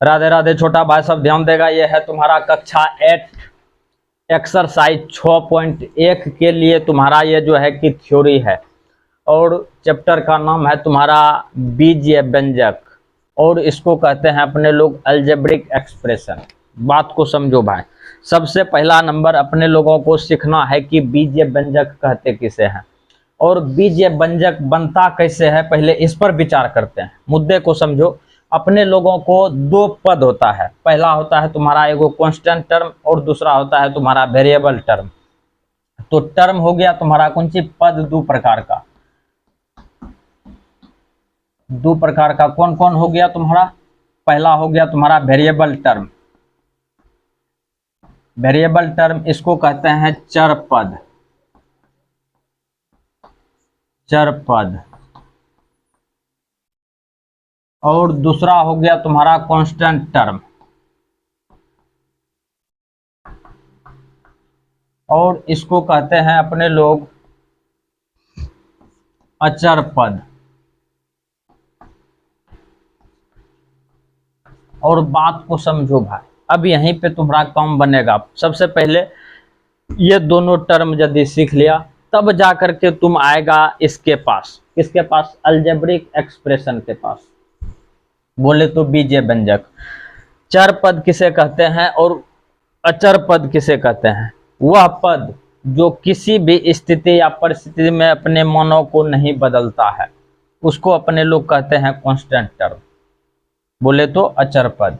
राधे राधे छोटा भाई, सब ध्यान देगा। ये है तुम्हारा कक्षा 8 एक्सरसाइज 6.1 के लिए तुम्हारा ये जो है कि थ्योरी है, और चैप्टर का नाम है तुम्हारा बीजीय व्यंजक, और इसको कहते हैं अपने लोग अलजेब्रिक एक्सप्रेशन। बात को समझो भाई। सबसे पहला नंबर अपने लोगों को सीखना है कि बीजीय व्यंजक कहते किसे हैं और बीजीय व्यंजक बनता कैसे है, पहले इस पर विचार करते हैं। मुद्दे को समझो। अपने लोगों को दो पद होता है, पहला होता है तुम्हारा एगो कांस्टेंट टर्म और दूसरा होता है तुम्हारा वेरिएबल टर्म। तो टर्म हो गया तुम्हारा कौन सी पद, दो प्रकार का। दो प्रकार का कौन कौन हो गया तुम्हारा? पहला हो गया तुम्हारा वेरिएबल टर्म। वेरिएबल टर्म इसको कहते हैं चर पद। चर पद। और दूसरा हो गया तुम्हारा कांस्टेंट टर्म, और इसको कहते हैं अपने लोग अचर पद। और बात को समझो भाई, अब यहीं पे तुम्हारा काम बनेगा। सबसे पहले ये दोनों टर्म यदि सीख लिया, तब जा करके तुम आएगा इसके पास, किसके पास? अलजेब्रिक एक्सप्रेशन के पास। बोले तो बीजीय व्यंजक। चर पद किसे कहते हैं और अचर पद किसे कहते हैं? वह पद जो किसी भी स्थिति या परिस्थिति में अपने मानों को नहीं बदलता है, उसको अपने लोग कहते हैं कांस्टेंट टर्म। बोले तो अचर पद।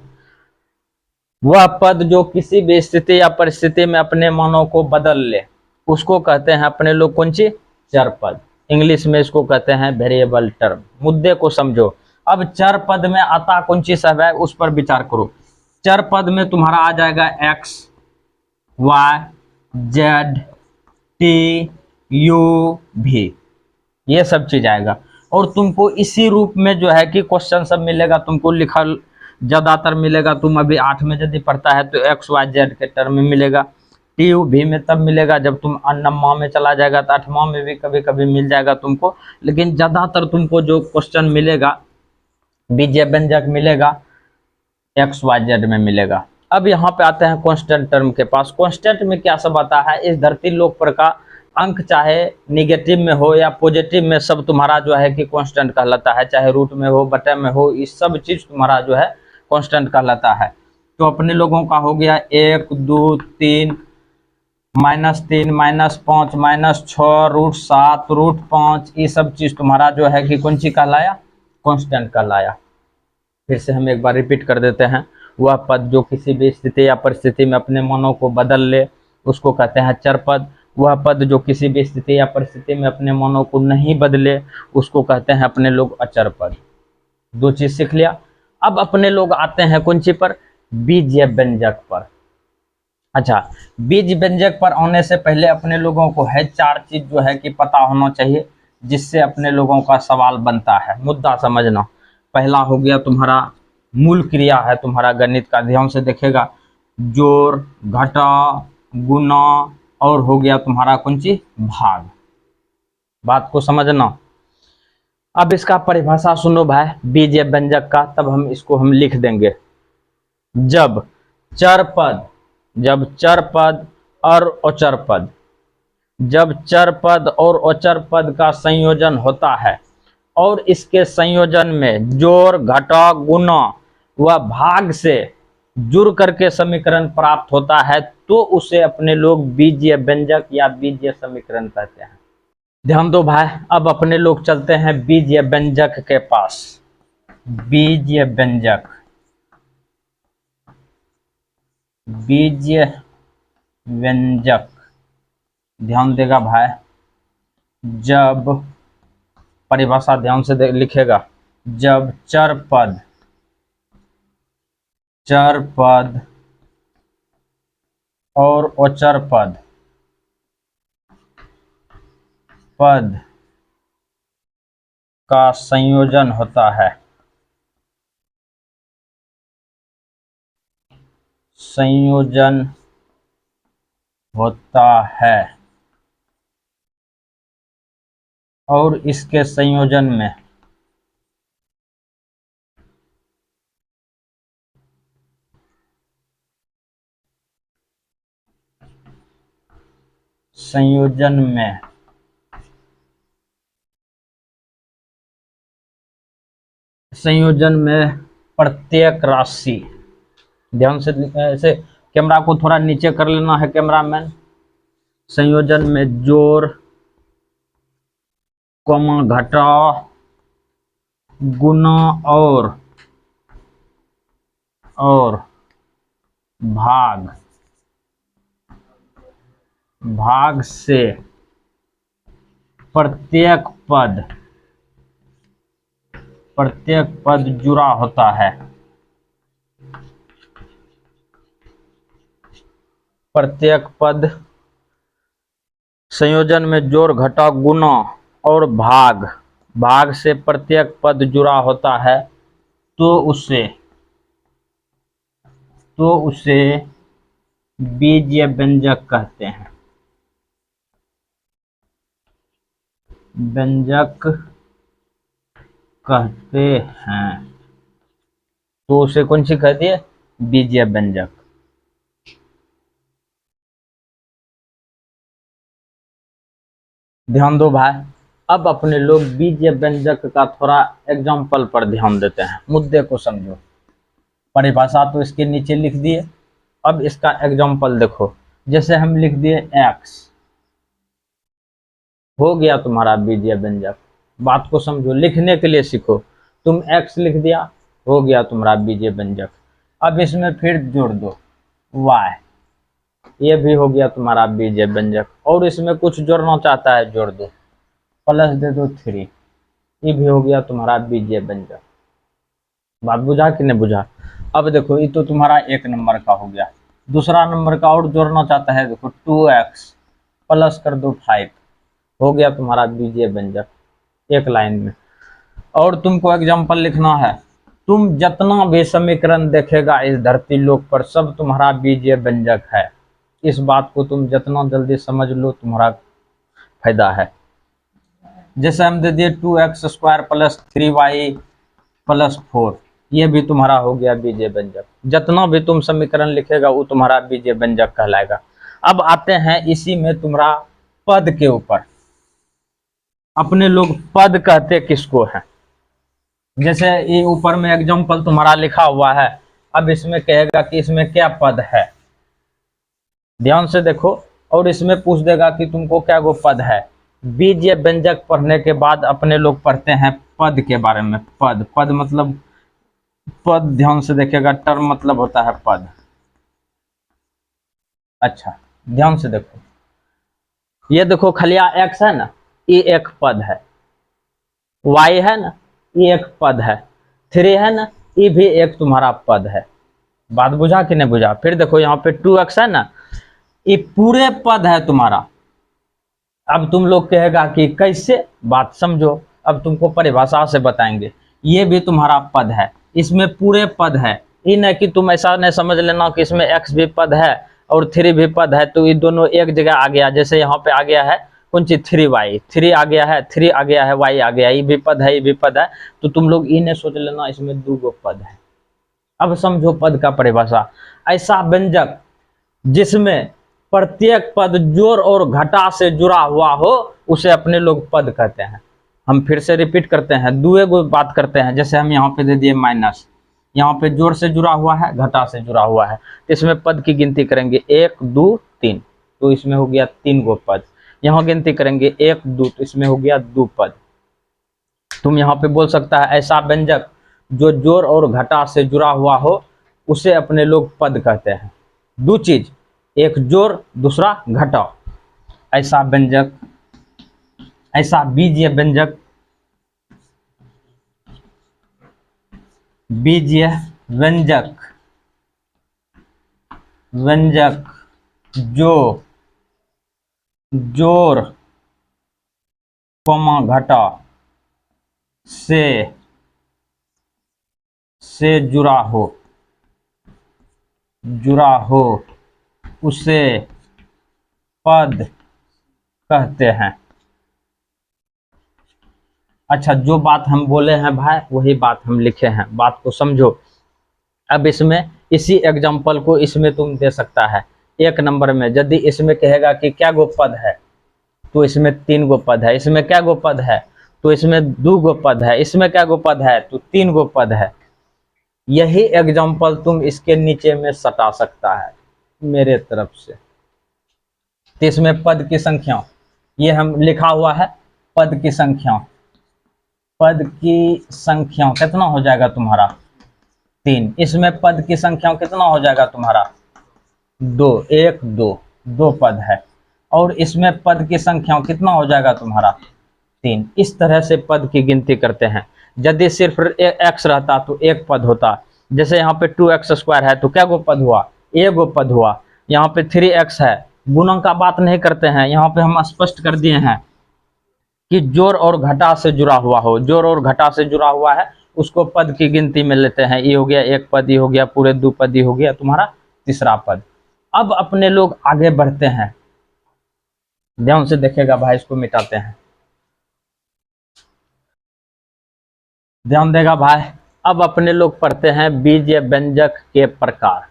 वह पद जो किसी भी स्थिति या परिस्थिति में अपने मानों को बदल ले, उसको कहते हैं अपने लोग कौन सी? चर पद। इंग्लिश में इसको कहते हैं वेरिएबल टर्म। मुद्दे को समझो। अब चर पद में आता कौन सी सब है, उस पर विचार करो। चर पद में तुम्हारा आ जाएगा X, Y, Z, T, U, भी, ये सब चीज आएगा। और तुमको इसी रूप में जो है कि क्वेश्चन सब मिलेगा, तुमको लिखल ज्यादातर मिलेगा। तुम अभी 8 में यदि पढ़ता है तो एक्स वाई जेड के टर्म में मिलेगा। टी यू भी में तब मिलेगा जब तुम 9वां में चला जाएगा, तो 8वां में भी कभी कभी मिल जाएगा तुमको। लेकिन ज्यादातर तुमको जो क्वेश्चन मिलेगा, बीजीय व्यंजक मिलेगा, एक्स वाई जेड में मिलेगा। अब यहाँ पे आते हैं कांस्टेंट टर्म के पास। कांस्टेंट में क्या सब आता है? इस धरती लोक पर का अंक चाहे निगेटिव में हो या पॉजिटिव में, सब तुम्हारा जो है कि कांस्टेंट कहलाता है। चाहे रूट में हो, बटे में हो, ये सब चीज तुम्हारा जो है कांस्टेंट कहलाता है। तो अपने लोगों का हो गया 1, 2, 3, -3, -5, -6, √7, √5, ये सब चीज तुम्हारा जो है कि कौन सी कहलाया? कांस्टेंट कहलाया। फिर से हम एक बार रिपीट कर देते हैं। वह पद जो किसी भी स्थिति या परिस्थिति में अपने मानों को बदल ले, उसको कहते हैं चर पद। वह पद जो किसी भी स्थिति या परिस्थिति में अपने मानों को नहीं बदले, उसको कहते हैं अपने लोग अचर पद। दो चीज सीख लिया। अब अपने लोग आते हैं कौन सी पर? बीजीय व्यंजक पर। अच्छा, बीज व्यंजक पर आने से पहले अपने लोगों को है 4 चीज जो है कि पता होना चाहिए, जिससे अपने लोगों का सवाल बनता है। मुद्दा समझना। पहला हो गया तुम्हारा मूल क्रिया है तुम्हारा गणित का, ध्यान से देखेगा। जोड़, घटा, गुना, और हो गया तुम्हारा कौन सी? भाग। बात को समझना। अब इसका परिभाषा सुनो भाई, बीजीय व्यंजक का, तब हम इसको लिख देंगे। जब चर पद, जब चर पद और अचर पद, जब चर पद और अचर पद का संयोजन होता है और इसके संयोजन में जोड़, घटा, गुना व भाग से जुड़ करके समीकरण प्राप्त होता है, तो उसे अपने लोग बीजीय व्यंजक या बीजीय समीकरण कहते हैं। ध्यान दो भाई। अब अपने लोग चलते हैं बीजीय व्यंजक के पास। बीजीय व्यंजक, बीजीय व्यंजक, ध्यान देगा भाई। जब परिभाषा ध्यान से लिखेगा। जब चर पद, चर पद और अचर पद, पद का संयोजन होता है, संयोजन होता है, और इसके संयोजन में संयोजन में प्रत्येक राशि, ध्यान से ऐसे कैमरा को थोड़ा नीचे कर लेना है कैमरामैन। संयोजन में जोड़, कॉमा, घटाव, गुना और भाग से प्रत्येक पद जुड़ा होता है। प्रत्येक पद, संयोजन में जोड़, घटाव, गुना और भाग से प्रत्येक पद जुड़ा होता है तो उसे बीजीय व्यंजक कहते हैं। तो उसे कौन सी कहती है? बीजीय व्यंजक। ध्यान दो भाई, अब अपने लोग बीजीय व्यंजक का थोड़ा एग्जाम्पल पर ध्यान देते हैं, मुद्दे को समझो। परिभाषा तो इसके नीचे लिख दिए, अब इसका एग्जाम्पल देखो। जैसे हम लिख दिए x, हो गया तुम्हारा बीजीय व्यंजक। बात को समझो, लिखने के लिए सीखो। तुम x लिख दिया, हो गया तुम्हारा बीजीय व्यंजक। अब इसमें फिर जोड़ दो y, ये भी हो गया तुम्हारा बीजीय व्यंजक। और इसमें कुछ जोड़ना चाहता है, जोड़ दो, प्लस दे दो 3, ये भी हो गया तुम्हारा बीजीय व्यंजक। बात बुझा कि नहीं बुझा? अब देखो, ये तो तुम्हारा 1 नंबर का हो गया। दूसरा नंबर का और जोड़ना चाहता है, देखो 2x प्लस कर दो 5, हो गया तुम्हारा बीजीय व्यंजक, एक लाइन में। और तुमको एग्जाम्पल लिखना है, तुम जितना भी समीकरण देखेगा इस धरती लोक पर, सब तुम्हारा बीजीय व्यंजक है। इस बात को तुम जितना जल्दी समझ लो तुम्हारा फायदा है। जैसे हम दे दिए 2x² प्लस 3y प्लस 4, ये भी तुम्हारा हो गया बीजीय व्यंजक। जितना भी तुम समीकरण लिखेगा वो तुम्हारा बीजीय व्यंजक कहलाएगा। अब आते हैं इसी में तुम्हारा पद के ऊपर। अपने लोग पद कहते किसको हैं? जैसे ये ऊपर में एग्जाम्पल तुम्हारा लिखा हुआ है, अब इसमें कहेगा कि इसमें क्या पद है, ध्यान से देखो। और इसमें पूछ देगा कि तुमको क्या गो पद है। बीजीय व्यंजक पढ़ने के बाद अपने लोग पढ़ते हैं पद के बारे में। पद मतलब पद, ध्यान से देखेगा, टर्म मतलब होता है पद। अच्छा, ध्यान से देखो, ये देखो खलिया x है ना, ये एक पद है। y है ना, ये एक पद है। 3 है ना, ये भी एक तुम्हारा पद है। बात बुझा कि नहीं बुझा? फिर देखो यहाँ पे 2x है ना, ये पूरे पद है तुम्हारा। अब तुम लोग कहेगा कि कैसे, बात समझो। अब तुमको परिभाषा से बताएंगे। ये भी तुम्हारा पद है, इसमें पूरे पद है। ये नहीं कि तुम ऐसा नहीं समझ लेना कि इसमें x भी पद है और 3 भी पद है, तो ये दोनों एक जगह आ गया। जैसे यहाँ पे आ गया है कौन चीज, 3y, 3 आ गया है, 3 आ गया है, y आ गया, ये भी पद है, ये भी पद है। तो तुम लोग ये नहीं सोच लेना इसमें 2 गो पद है। अब समझो पद का परिभाषा। ऐसा व्यंजक जिसमें प्रत्येक पद जोड़ और घटा से जुड़ा हुआ हो, उसे अपने लोग पद कहते हैं। हम फिर से रिपीट करते हैं, दो बात करते हैं। जैसे हम यहाँ पे दे दिए माइनस, यहाँ पे जोड़ से जुड़ा हुआ है, घटा से जुड़ा हुआ है, तो इसमें पद की गिनती करेंगे 1 2 3, तो इसमें हो गया 3 गो पद। यहाँ गिनती करेंगे 1 2, तो इसमें हो गया 2 पद। तुम यहाँ पे बोल सकता है ऐसा व्यंजक जो जोड़ और घटा से जुड़ा हुआ हो, उसे अपने लोग पद कहते हैं। 2 चीज, एक जोड़, दूसरा घटाव। ऐसा व्यंजक, ऐसा बीजीय व्यंजक, बीजीय व्यंजक जो जोड़, कॉमा, घटाव से जुड़ा हो उसे पद कहते हैं। अच्छा, जो बात हम बोले हैं भाई, वही बात हम लिखे हैं, बात को समझो। अब इसमें इसी एग्जाम्पल को इसमें तुम दे सकता है 1 नंबर में। यदि इसमें कहेगा कि क्या गो पद है, तो इसमें 3 गो पद है। इसमें क्या गो पद है? तो इसमें 2 गो पद है। इसमें क्या गो पद है? तो 3 गो पद है। यही एग्जाम्पल तुम इसके नीचे में सटा सकता है मेरे तरफ से। तो इसमें पद की संख्या, ये हम लिखा हुआ है पद की संख्या। पद की संख्या कितना हो जाएगा तुम्हारा? 3। इसमें पद की संख्या कितना हो जाएगा तुम्हारा? 2। 1 2 2 पद है। और इसमें पद की संख्या कितना हो जाएगा तुम्हारा? 3। इस तरह से पद की गिनती करते हैं। यदि सिर्फ x रहता तो एक पद होता। जैसे यहाँ पे 2x² है तो क्या गो पद हुआ? एक गो पद हुआ। यहाँ पे 3x है, गुणन का बात नहीं करते हैं। यहाँ पे हम स्पष्ट कर दिए हैं कि जोड़ और घटा से जुड़ा हुआ हो, जोड़ और घटा से जुड़ा हुआ है उसको पद की गिनती में लेते हैं। ये हो गया एक पद, ये हो गया पूरे 2 पद, ये हो गया तुम्हारा तीसरा पद। अब अपने लोग आगे बढ़ते हैं, ध्यान से देखेगा भाई, इसको मिटाते हैं, ध्यान देगा भाई। अब अपने लोग पढ़ते हैं बीजीय व्यंजक के प्रकार।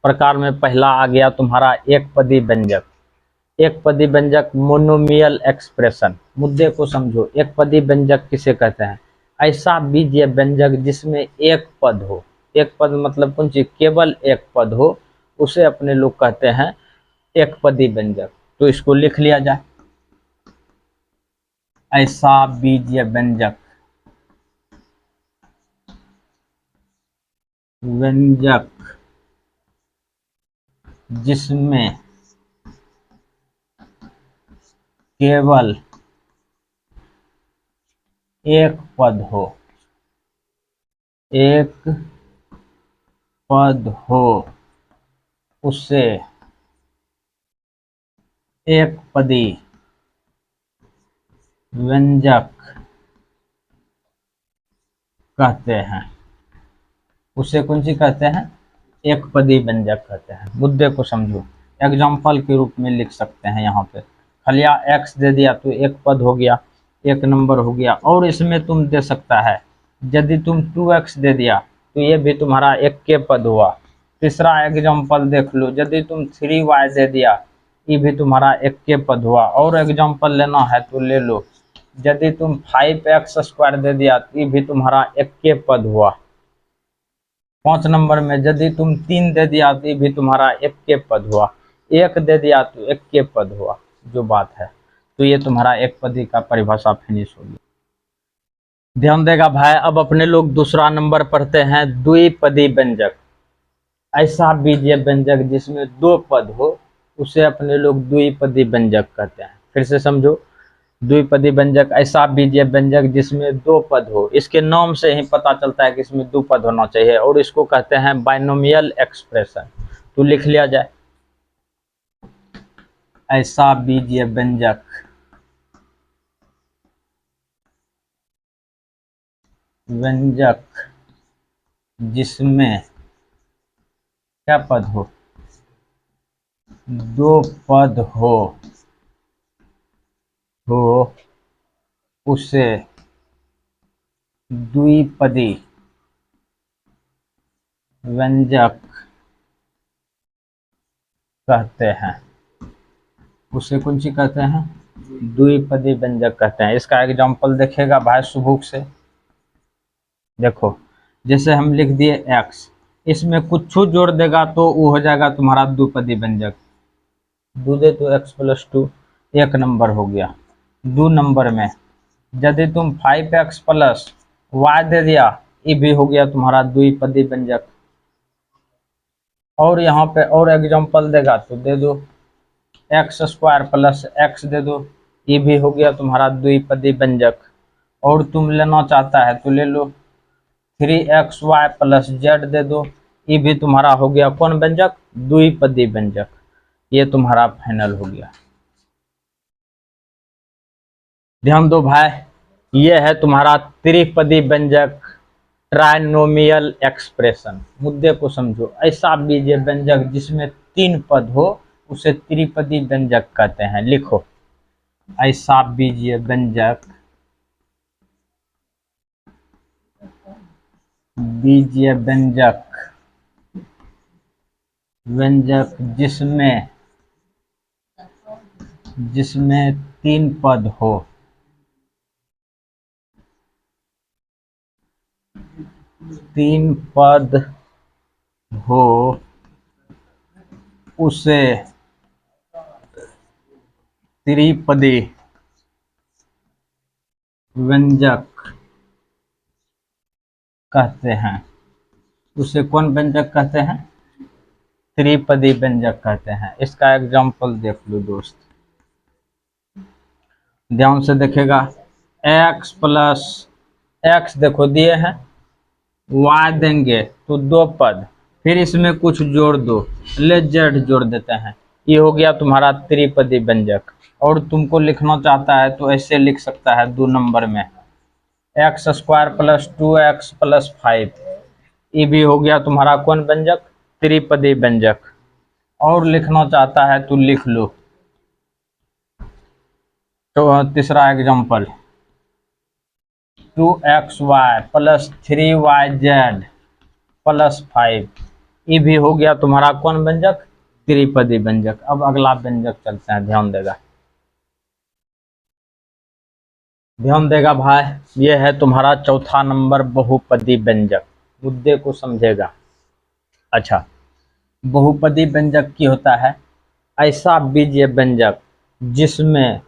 प्रकार में पहला आ गया तुम्हारा एक पदी व्यंजक। एक पदी व्यंजक मोनोमियल एक्सप्रेशन। मुद्दे को समझो, एक पदी व्यंजक किसे कहते हैं? ऐसा बीजीय व्यंजक जिसमें एक पद हो। एक पद मतलब कौन सी? केवल एक पद हो, उसे अपने लोग कहते हैं एक पदी व्यंजक। तो इसको लिख लिया जाए, ऐसा बीजीय व्यंजक, व्यंजक जिसमें केवल एक पद हो, एक पद हो, उसे एक पदी व्यंजक कहते हैं। उसे कौन सी कहते हैं? एक पदी व्यंजक कहते हैं। मुद्दे को समझो, एग्जाम्पल के रूप में लिख सकते हैं। यहाँ पे खलिया x दे दिया तो एक पद हो गया, एक नंबर हो गया। और इसमें तुम दे सकता है, यदि तुम 2x दे दिया तो ये भी तुम्हारा एक के पद हुआ। तीसरा एग्जाम्पल देख लो, यदि तुम 3y दे दिया, ये भी तुम्हारा एक के पद हुआ। और एग्जाम्पल लेना है तो ले लो, यदि तुम 5x² दे दिया तो ये भी तुम्हारा एक के पद हुआ। 5 नंबर में यदि तुम 3 दे दिया तो ये भी तुम्हारा एक के पद हुआ। 1 दे दिया तो एक के पद हुआ, जो बात है। तो ये तुम्हारा एक पदी का परिभाषा फिनिश हो गया। ध्यान देगा भाई। अब अपने लोग दूसरा नंबर पढ़ते हैं द्विपदी व्यंजक। ऐसा बीजीय व्यंजक जिसमें 2 पद हो, उसे अपने लोग द्विपदी व्यंजक कहते हैं। फिर से समझो, द्विपदी व्यंजक ऐसा बीजीय व्यंजक जिसमें 2 पद हो। इसके नाम से ही पता चलता है कि इसमें 2 पद होना चाहिए, और इसको कहते हैं बाइनोमियल एक्सप्रेशन। तो लिख लिया जाए, ऐसा बीजीय व्यंजक जिसमें क्या पद हो? 2 पद हो उसे द्विपदी व्यंजक कहते हैं। उसे कौन सी कहते हैं? द्विपदी व्यंजक कहते हैं। इसका एग्जाम्पल देखेगा भाई सुबुक से। देखो, जैसे हम लिख दिए x, इसमें कुछ जोड़ देगा तो वो हो जाएगा तुम्हारा द्विपदी व्यंजक। 2 दे तो x + 2, एक नंबर हो गया। 2 नंबर में यदि तुम 5x + y दे दिया, ये भी हो गया तुम्हारा द्विपदी व्यंजक। और यहाँ पे और एग्जाम्पल देगा तो दे दो, x² + x दे दो, ये भी हो गया तुम्हारा द्विपदी व्यंजक। और तुम लेना चाहता है तो ले लो, 3xy + z दे दो, ये भी तुम्हारा हो गया कौन व्यंजक? द्विपदी व्यंजक। ये तुम्हारा फाइनल हो गया। ध्यान दो भाई, ये है तुम्हारा त्रिपदी व्यंजक, ट्राइनोमियल एक्सप्रेशन। मुद्दे को समझो, ऐसा बीजीय व्यंजक जिसमें 3 पद हो, उसे त्रिपदी व्यंजक कहते हैं। लिखो, ऐसा बीजीय व्यंजक जिसमें तीन पद हो, तीन पद हो उसे त्रिपदी व्यंजक कहते हैं। उसे कौन व्यंजक कहते हैं? त्रिपदी व्यंजक कहते हैं। इसका एग्जाम्पल देख लो दोस्त, ध्यान से देखेगा। x प्लस एक्स देखो दिए हैं, y देंगे तो दो पद, फिर इसमें कुछ जोड़ दो, ले जेड जोड़ देते हैं, ये हो गया तुम्हारा त्रिपदी व्यंजक। और तुमको लिखना चाहता है तो ऐसे लिख सकता है 2 नंबर में, x square plus 2x plus 5, ये भी हो गया तुम्हारा कौन व्यंजक? त्रिपदी व्यंजक। और लिखना चाहता है तो लिख लो। तो तीसरा example 2xy plus 3yz plus 5, ये भी हो गया तुम्हारा कौन व्यंजक? त्रिपदी व्यंजक। अब अगला व्यंजक चलते हैं, ध्यान देगा, ध्यान देगा भाई। ये है तुम्हारा चौथा नंबर बहुपदी व्यंजक, मुद्दे को समझेगा। अच्छा, बहुपदी व्यंजक की होता है ऐसा बीजीय व्यंजक जिसमें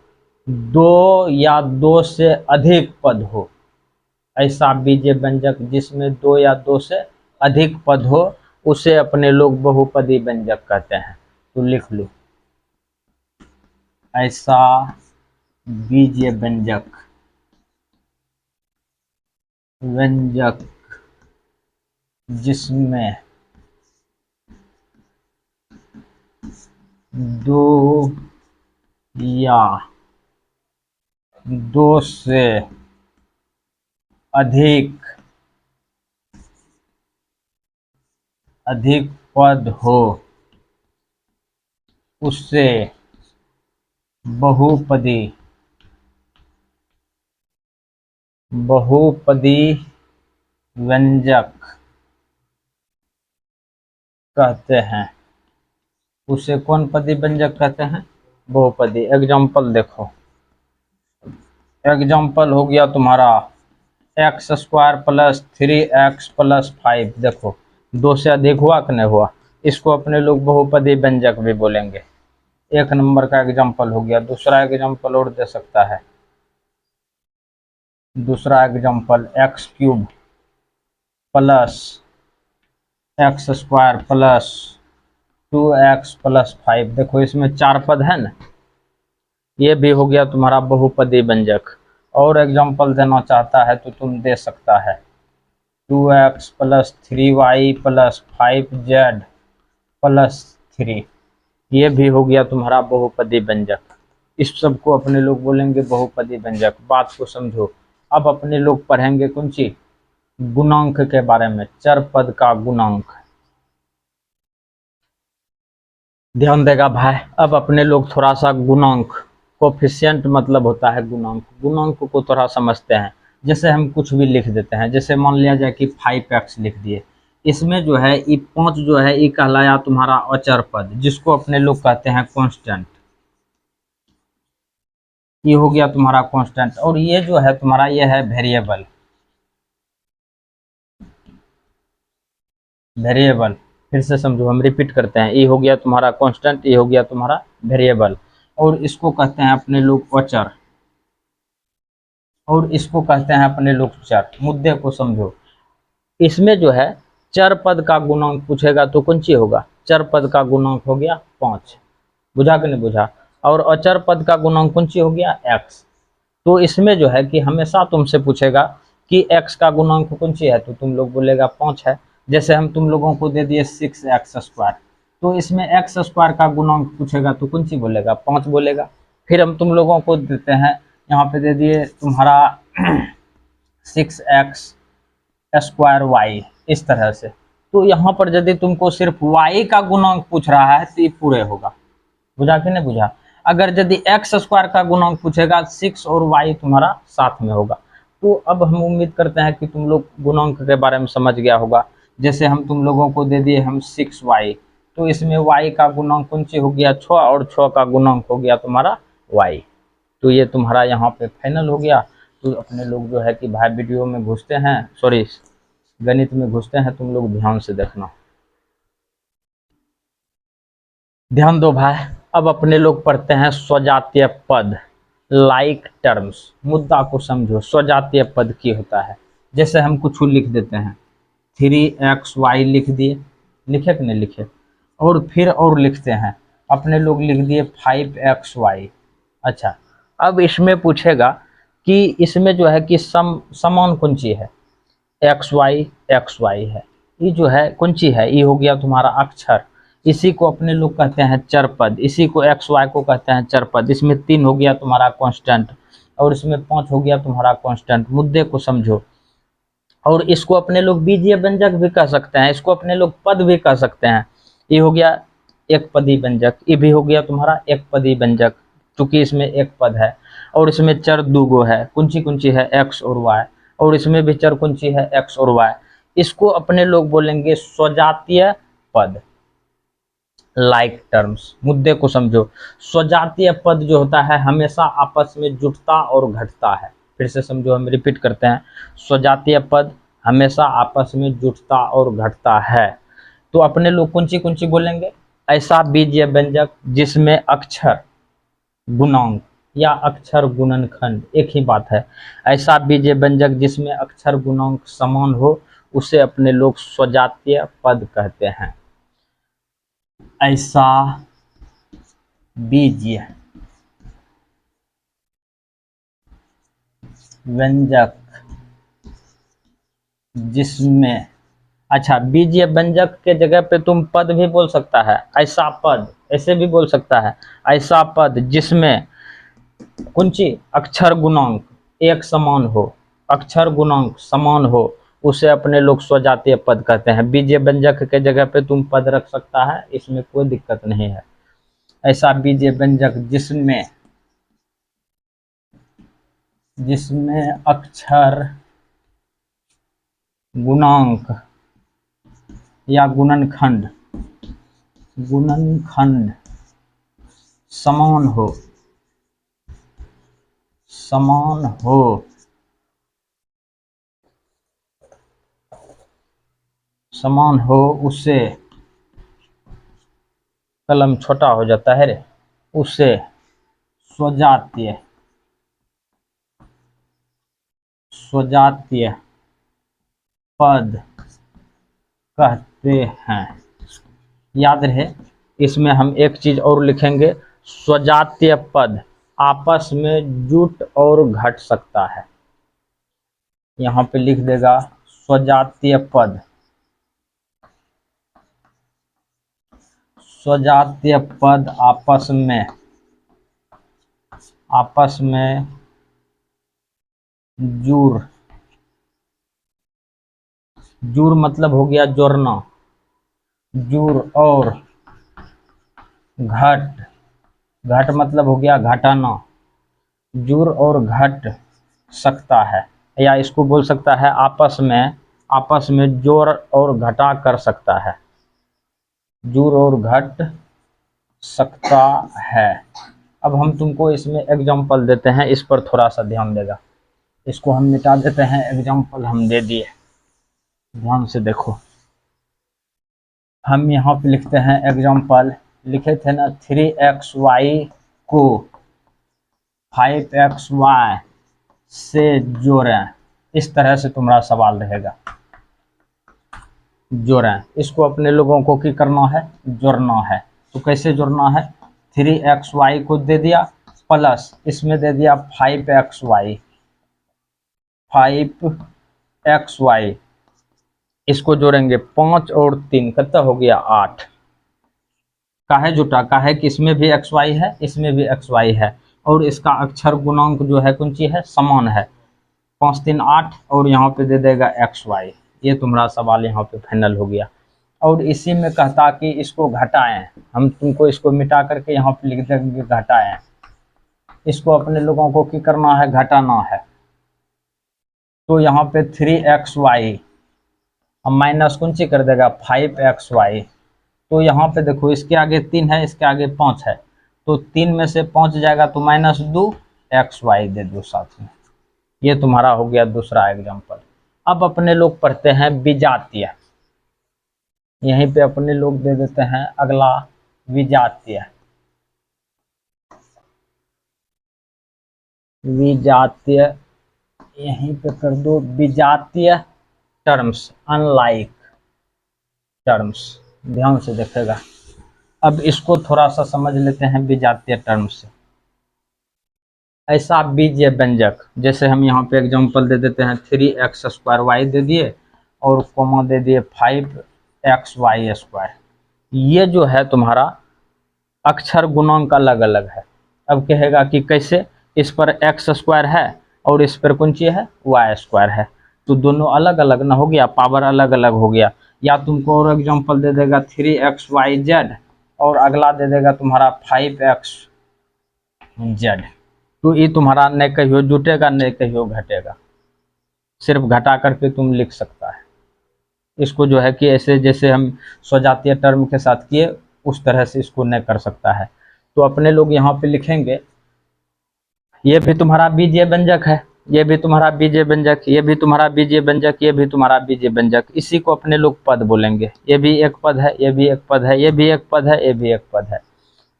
दो या दो से अधिक पद हो। ऐसा बीजीय व्यंजक जिसमें दो या दो से अधिक पद हो, उसे अपने लोग बहुपदी व्यंजक कहते हैं। तो लिख लो, ऐसा बीजीय व्यंजक जिसमें दो या दो से अधिक पद हो, उससे बहुपदी व्यंजक कहते हैं। उसे कौन पदी व्यंजक कहते हैं? बहुपदी। एग्जाम्पल देखो, एग्जाम्पल हो गया तुम्हारा x square plus 3x plus 5, देखो दो से अधिक हुआ कि नहीं हुआ, इसको अपने लोग बहुपदी व्यंजक भी बोलेंगे। एक नंबर का एग्जाम्पल हो गया। दूसरा एग्जाम्पल और दे सकता है, दूसरा example x cube plus x square plus 2x plus 5, देखो इसमें 4 पद है ना, ये भी हो गया तुम्हारा बहुपदी व्यंजक। और एग्जाम्पल देना चाहता है तो तुम दे सकता है 2x plus 3y plus 5z plus 3, ये भी हो गया तुम्हारा बहुपदी व्यंजक। इस सब को अपने लोग बोलेंगे बहुपदी व्यंजक। बात को समझो। अब अपने लोग पढ़ेंगे कौन सी? गुणांक के बारे में, चर पद का गुणांक। ध्यान देगा भाई। अब अपने लोग थोड़ा सा गुणांक, कोफिशिएंट मतलब होता है गुणांक, गुणांक को थोड़ा समझते हैं। जैसे हम कुछ भी लिख देते हैं, जैसे मान लिया जाए कि 5x लिख दिए, इसमें जो है ये 5 जो है ये कहलाया तुम्हारा अचर पद, जिसको अपने लोग कहते हैं कांस्टेंट। ये हो गया तुम्हारा कांस्टेंट। और ये जो है तुम्हारा ये है वेरिएबल। वेरिएबल फिर से समझो, हम रिपीट करते हैं। ये हो गया तुम्हारा कांस्टेंट, ये हो गया तुम्हारा वेरिएबल। और इसको कहते हैं अपने लोग अचर, और इसको कहते हैं अपने लोग चर। मुद्दे को समझो। इसमें जो है चर पद का गुणांक पूछेगा तो कौन सी होगा? चर पद का गुणांक हो गया 5, बुझा कि नहीं बुझा? और अचर पद का गुणांक कौन सी हो गया? x। तो इसमें जो है कि हमेशा तुमसे पूछेगा कि x का गुणांक कौन सी है, तो तुम लोग बोलेगा 5 है। जैसे हम तुम लोगों को दे दिए 6x स्क्वायर, तो इसमें x स्क्वायर का गुणांक पूछेगा तो कौन सी बोलेगा? 5 बोलेगा। फिर हम तुम लोगों को देते हैं, यहाँ पे दे दिए तुम्हारा 6x स्क्वायर y, इस तरह से। तो यहाँ पर यदि तुमको सिर्फ y का गुणांक पूछ रहा है तो ये पूरे होगा, बुझा कि नहीं बुझा? अगर यदि x स्क्वायर का गुणांक पूछेगा 6 और y तुम्हारा साथ में होगा। तो अब हम उम्मीद करते हैं कि तुम लोग गुणांक के बारे में समझ गया होगा। जैसे हम तुम लोगों को दे दिए हम 6y, तो इसमें y का गुणांक कौन सी हो गया? 6, और 6 का गुणांक हो गया तुम्हारा y। तो ये तुम्हारा यहाँ पे फाइनल हो गया। तो अपने लोग जो है कि भाई वीडियो में घुसते हैं, सॉरी गणित में घुसते हैं, तुम लोग ध्यान से देखना, ध्यान दो भाई। अब अपने लोग पढ़ते हैं स्वजातीय पद, लाइक टर्म्स। मुद्दा को समझो, स्वजातीय पद की होता है। जैसे हम कुछ लिख देते हैं, 3xy लिख दिए, लिखे कि नहीं लिखे, और फिर और लिखते हैं, अपने लोग लिख दिए 5xy। अच्छा, अब इसमें पूछेगा कि इसमें जो है कि समान कौन सी है, xy है, ये जो है कौन सी है, ये हो गया तुम्हारा अक्षर, इसी को अपने लोग कहते हैं चर पद, इसी को xy को कहते हैं चर पद। इसमें 3 हो गया तुम्हारा कांस्टेंट और इसमें 5 हो गया तुम्हारा कांस्टेंट। मुद्दे को समझो। और इसको अपने लोग बीजीय व्यंजक भी कह सकते हैं, इसको अपने लोग पद भी कह सकते हैं। ये हो गया एक पदी व्यंजक, ये भी हो गया तुम्हारा एक पदी व्यंजक, चूंकि इसमें एक पद है और इसमें चर दूगो है, कुंची है x और y, और इसमें भी चर कुंची है x और y। इसको अपने लोग बोलेंगे स्वजातीय पद, लाइक टर्म्स। मुद्दे को समझो, स्वजातीय पद जो होता है हमेशा आपस में जुटता और घटता है। फिर से समझो, हम रिपीट करते हैं, स्वजातीय पद हमेशा आपस में जुटता और घटता है। तो अपने लोग कौन सी बोलेंगे, ऐसा बीजीय व्यंजक जिसमें अक्षर गुणांक या अक्षर गुणनखंड एक ही बात है, ऐसा बीजीय व्यंजक जिसमें अक्षर गुणांक समान हो उसे अपने लोग स्वजातीय पद कहते हैं। ऐसा बीजीय व्यंजक जिसमें, अच्छा बीजीय व्यंजक के जगह पे तुम पद भी बोल सकता है, ऐसा पद, ऐसे भी बोल सकता है, ऐसा पद जिसमें कुंची अक्षर गुणांक एक समान हो, अक्षर गुणांक समान हो, उसे अपने लोग स्वजातीय पद कहते हैं। बीजीय व्यंजक के जगह पे तुम पद रख सकता है, इसमें कोई दिक्कत नहीं है। ऐसा बीजीय व्यंजक जिसमें अक्षर गुणांक या गुणनखंड समान हो उसे, कलम छोटा हो जाता है रे, उसे स्वजातीय पद कहते हैं। याद रहे, इसमें हम एक चीज और लिखेंगे, स्वजातीय पद आपस में जुट और घट सकता है। यहाँ पे लिख देगा स्वजातीय पद आपस में जुड़ मतलब हो गया जोड़ना, जुड़ और घट मतलब हो गया घटाना, जुड़ और घट सकता है, या इसको बोल सकता है आपस में जोड़ और घटा कर सकता है, जुड़ और घट सकता है। अब हम तुमको इसमें एग्जांपल देते हैं, इस पर थोड़ा सा ध्यान देगा। इसको हम मिटा देते हैं, एग्जांपल हम दे दिए, ध्यान से देखो। हम यहाँ पे लिखते हैं एग्जांपल, लिखे थे ना 3xy को 5xy से जोड़ें, इस तरह से तुम्हारा सवाल रहेगा, जोड़ें। इसको अपने लोगों को क्या करना है, जोड़ना है। तो कैसे जोड़ना है, 3xy को दे दिया प्लस इसमें दे दिया 5xy, इसको जोड़ेंगे 5 और 3 कितना हो गया 8। काहे जुटा, काहे कि इसमें भी xy है, इसमें भी xy है, और इसका अक्षर गुणांक जो है कौन सी है, समान है, 5 3 8, और यहाँ पे दे देगा xy। ये तुम्हारा सवाल यहाँ पे फाइनल हो गया। और इसी में कहता कि इसको घटाएं, हम तुमको इसको मिटा करके यहाँ पे लिख देंगे घटाएं। इसको अपने लोगों को क्या करना है, घटाना है। तो यहाँ पे 3xy हम माइनस कौन सी कर देगा 5xy। तो यहाँ पे देखो, इसके आगे 3 है, इसके आगे 5 है, तो 3 में से 5 जाएगा तो -2, एक्स वाई दे दो साथ में। ये तुम्हारा हो गया दूसरा एग्जाम्पल। अब अपने लोग पढ़ते हैं विजातीय। यहीं पे अपने लोग दे देते हैं अगला विजातीय। विजातीय यहीं पे कर दो विजातीय टर्म्स, अनलाइक टर्म्स। ध्यान से देखेगा। अब इसको थोड़ा सा समझ लेते हैं विजातीय टर्म्स से। ऐसा बीजीय व्यंजक, जैसे हम यहाँ पे एग्जांपल दे देते हैं 3x² दे दिए और कोमा दे दिए 5xy²। ये जो है तुम्हारा अक्षर गुणांक अलग अलग है। अब कहेगा कि कैसे, इस पर x² है और इस पर कौन चीज है, y² है, तो दोनों अलग अलग ना हो गया, पावर अलग अलग हो गया। या तुमको और एग्जांपल दे देगा 3xyz और अगला दे देगा तुम्हारा 5xz, तो ये तुम्हारा न कहियो जुटेगा न कहियो घटेगा, सिर्फ घटा करके तुम लिख सकता है। इसको जो है कि ऐसे जैसे हम स्वजातीय टर्म के साथ किए उस तरह से इसको न कर सकता है। तो अपने लोग यहाँ पे लिखेंगे ये भी तुम्हारा बीजीय व्यंजक है, ये भी तुम्हारा बीजीय व्यंजक, ये भी तुम्हारा बीजीय व्यंजक, ये भी तुम्हारा बीजीय व्यंजक। इसी को अपने लोग पद बोलेंगे। ये भी एक पद है, ये भी एक पद है, ये भी एक पद है, ये भी एक पद है।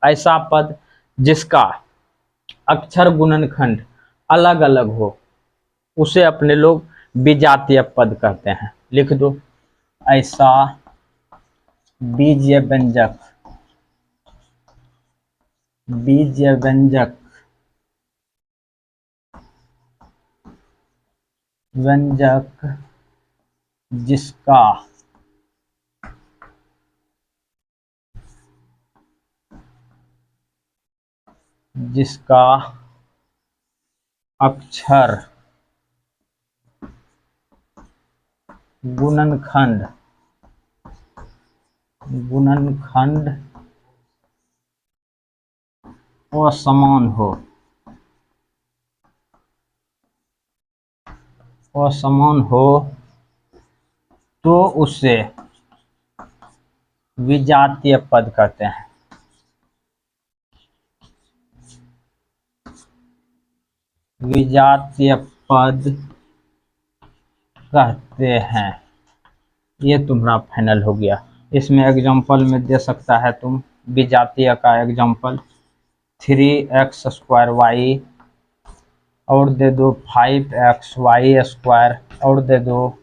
ऐसा पद जिसका अक्षर गुणनखंड अलग अलग हो उसे अपने लोग विजातीय पद कहते हैं। लिख दो, ऐसा बीजीय व्यंजक, बीजीय व्यंजक, व्यंजक जिसका अक्षर गुणनखंड असमान हो तो उसे विजातीय पद कहते हैं। विजातीय पद कहते हैं। ये तुम्हारा फाइनल हो गया। इसमें एग्जांपल में दे सकता है तुम विजातीय का एग्जांपल 3x² और दे दो 5xy² और दे दो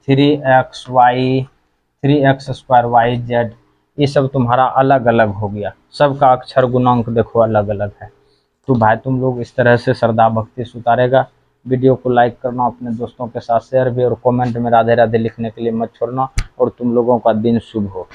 3x²yz। ये सब तुम्हारा अलग अलग हो गया, सबका अक्षर गुणांक देखो अलग अलग है। तो भाई तुम लोग इस तरह से श्रद्धा भक्ति से उतारेगा। वीडियो को लाइक करना, अपने दोस्तों के साथ शेयर भी, और कमेंट में राधे राधे लिखने के लिए मत छोड़ना। और तुम लोगों का दिन शुभ हो।